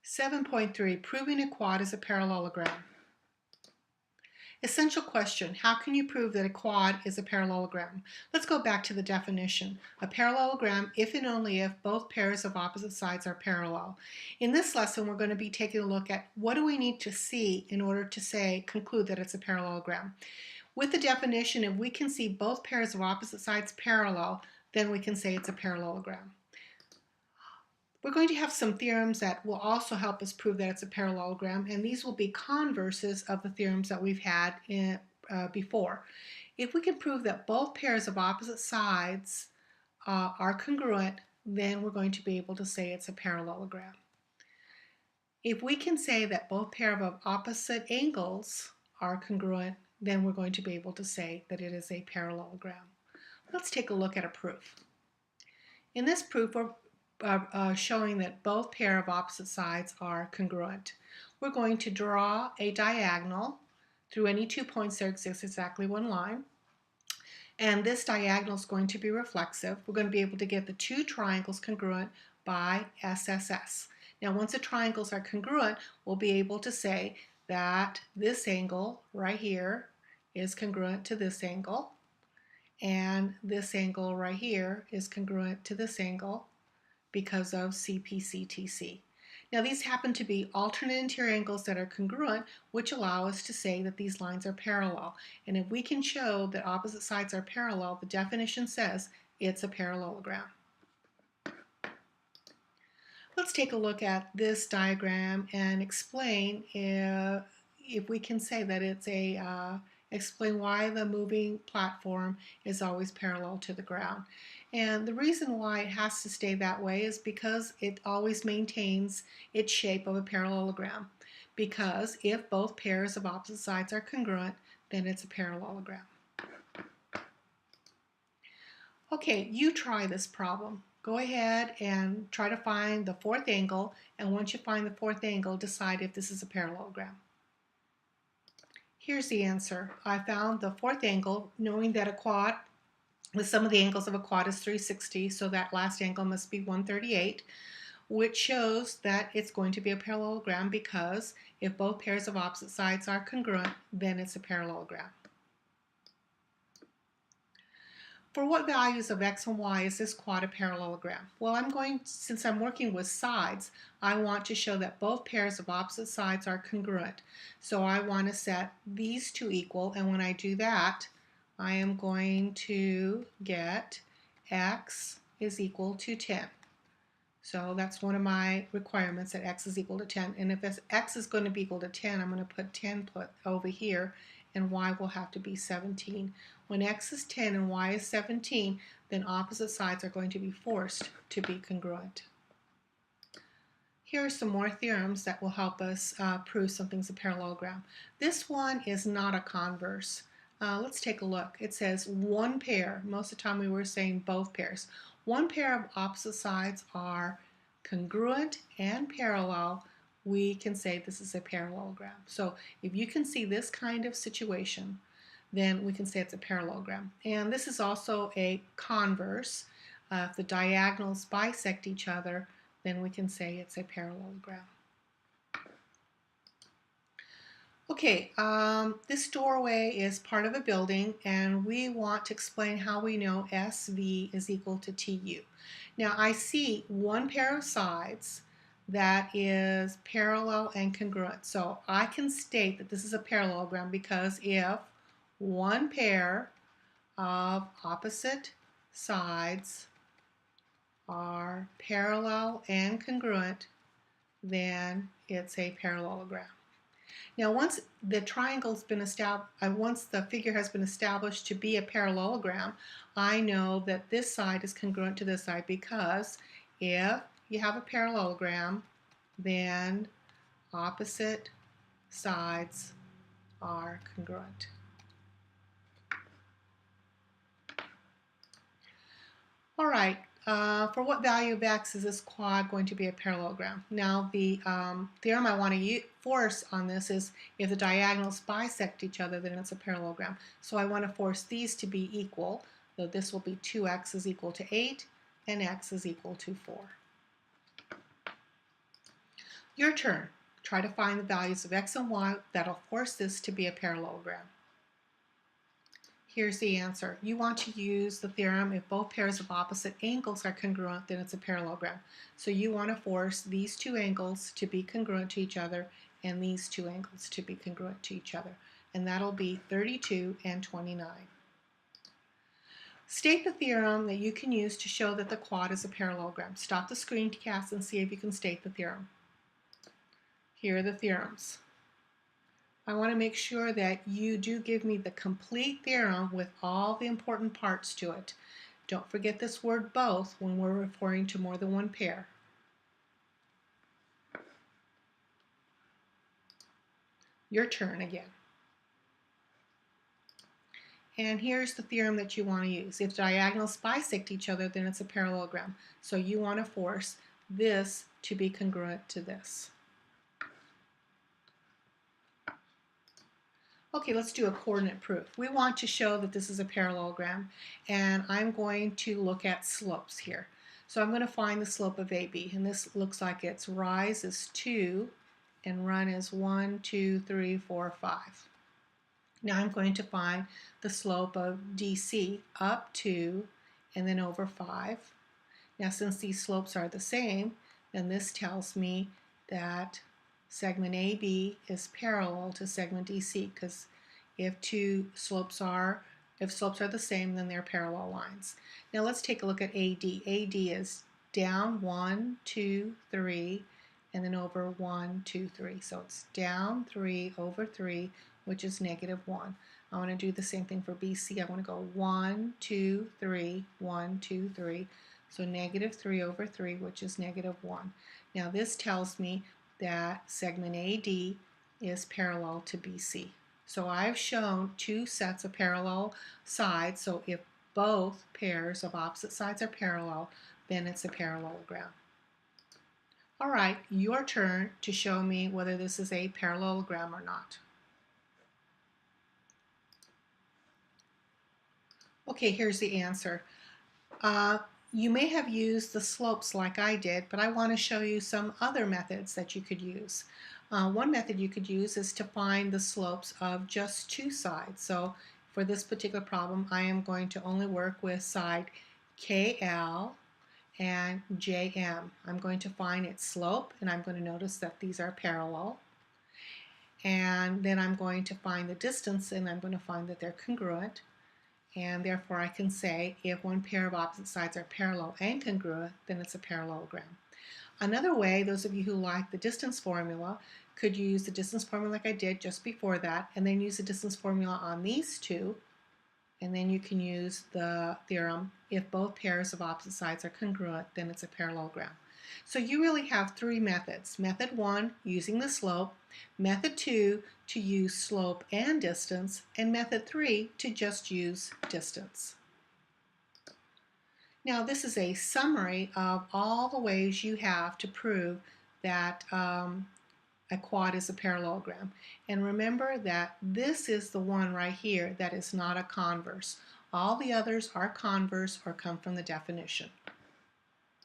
7.3, proving a quad is a parallelogram. Essential question, how can you prove that a quad is a parallelogram? Let's go back to the definition. A parallelogram if and only if both pairs of opposite sides are parallel. In this lesson, we're going to be taking a look at what do we need to see in order to conclude that it's a parallelogram. With the definition, if we can see both pairs of opposite sides parallel, then we can say it's a parallelogram. We're going to have some theorems that will also help us prove that it's a parallelogram, and these will be converses of the theorems that we've had before. If we can prove that both pairs of opposite sides are congruent, then we're going to be able to say it's a parallelogram. If we can say that both pairs of opposite angles are congruent, then we're going to be able to say that it is a parallelogram. Let's take a look at a proof. In this proof, we're showing that both pair of opposite sides are congruent. We're going to draw a diagonal through any 2 points that exist exactly one line, and this diagonal is going to be reflexive. We're going to be able to get the two triangles congruent by SSS. Now once the triangles are congruent, we'll be able to say that this angle right here is congruent to this angle, and this angle right here is congruent to this angle, because of CPCTC. Now these happen to be alternate interior angles that are congruent, which allow us to say that these lines are parallel. And if we can show that opposite sides are parallel, the definition says it's a parallelogram. Let's take a look at this diagram and explain if we can say that it's explain why the moving platform is always parallel to the ground. And the reason why it has to stay that way is because it always maintains its shape of a parallelogram. Because if both pairs of opposite sides are congruent, then it's a parallelogram. Okay, you try this problem. Go ahead and try to find the fourth angle, and once you find the fourth angle, decide if this is a parallelogram. Here's the answer. I found the fourth angle, knowing that a quad, the sum of the angles of a quad is 360, so that last angle must be 138, which shows that it's going to be a parallelogram because if both pairs of opposite sides are congruent, then it's a parallelogram. For what values of x and y is this quad a parallelogram? Well, since I'm working with sides, I want to show that both pairs of opposite sides are congruent. So I want to set these two equal, and when I do that, I am going to get x is equal to 10. So that's one of my requirements, that x is equal to 10. And if x is going to be equal to 10, I'm going to put 10 over here, and y will have to be 17. When x is 10 and y is 17, then opposite sides are going to be forced to be congruent. Here are some more theorems that will help us prove something's a parallelogram. This one is not a converse. Let's take a look. It says one pair. Most of the time we were saying both pairs. One pair of opposite sides are congruent and parallel. We can say this is a parallelogram. So if you can see this kind of situation, then we can say it's a parallelogram. And this is also a converse. If the diagonals bisect each other, then we can say it's a parallelogram. Okay, this doorway is part of a building, and we want to explain how we know SV is equal to TU. Now I see one pair of sides that is parallel and congruent. So I can state that this is a parallelogram because if one pair of opposite sides are parallel and congruent, then it's a parallelogram. Now once the once the figure has been established to be a parallelogram, I know that this side is congruent to this side because if you have a parallelogram, then opposite sides are congruent. All right, for what value of x is this quad going to be a parallelogram? Now the theorem I want to force on this is if the diagonals bisect each other, then it's a parallelogram. So I want to force these to be equal. So this will be 2x is equal to 8 and x is equal to 4. Your turn. Try to find the values of x and y that'll force this to be a parallelogram. Here's the answer. You want to use the theorem if both pairs of opposite angles are congruent, then it's a parallelogram. So you want to force these two angles to be congruent to each other and these two angles to be congruent to each other. And that'll be 32 and 29. State the theorem that you can use to show that the quad is a parallelogram. Stop the screencast and see if you can state the theorem. Here are the theorems. I want to make sure that you do give me the complete theorem with all the important parts to it. Don't forget this word both when we're referring to more than one pair. Your turn again. And here's the theorem that you want to use. If diagonals bisect each other, then it's a parallelogram. So you want to force this to be congruent to this. Okay, let's do a coordinate proof. We want to show that this is a parallelogram, and I'm going to look at slopes here. So I'm going to find the slope of AB, and this looks like its rise is 2 and run is 1, 2, 3, 4, 5. Now I'm going to find the slope of DC up 2 and then over 5. Now since these slopes are the same, then this tells me that segment AB is parallel to segment DC, because if slopes are the same, then they're parallel lines. Now let's take a look at AD. AD is down 1, 2, 3, and then over 1, 2, 3. So it's down 3 over 3, which is negative 1. I want to do the same thing for BC. I want to go 1, 2, 3, 1, 2, 3. So negative 3 over 3, which is negative 1. Now this tells me that segment AD is parallel to BC. So I've shown two sets of parallel sides, so if both pairs of opposite sides are parallel, then it's a parallelogram. All right, your turn to show me whether this is a parallelogram or not. Okay, here's the answer. You may have used the slopes like I did, but I want to show you some other methods that you could use. One method you could use is to find the slopes of just two sides. So for this particular problem, I am going to only work with side KL and JM. I'm going to find its slope, and I'm going to notice that these are parallel. And then I'm going to find the distance, and I'm going to find that they're congruent. And therefore I can say if one pair of opposite sides are parallel and congruent, then it's a parallelogram. Another way, those of you who like the distance formula could use the distance formula like I did just before that, and then use the distance formula on these two, and then you can use the theorem if both pairs of opposite sides are congruent, then it's a parallelogram. So you really have three methods. Method 1, using the slope. Method 2, to use slope and distance. And method 3, to just use distance. Now this is a summary of all the ways you have to prove that a quad is a parallelogram. And remember that this is the one right here that is not a converse. All the others are converse or come from the definition.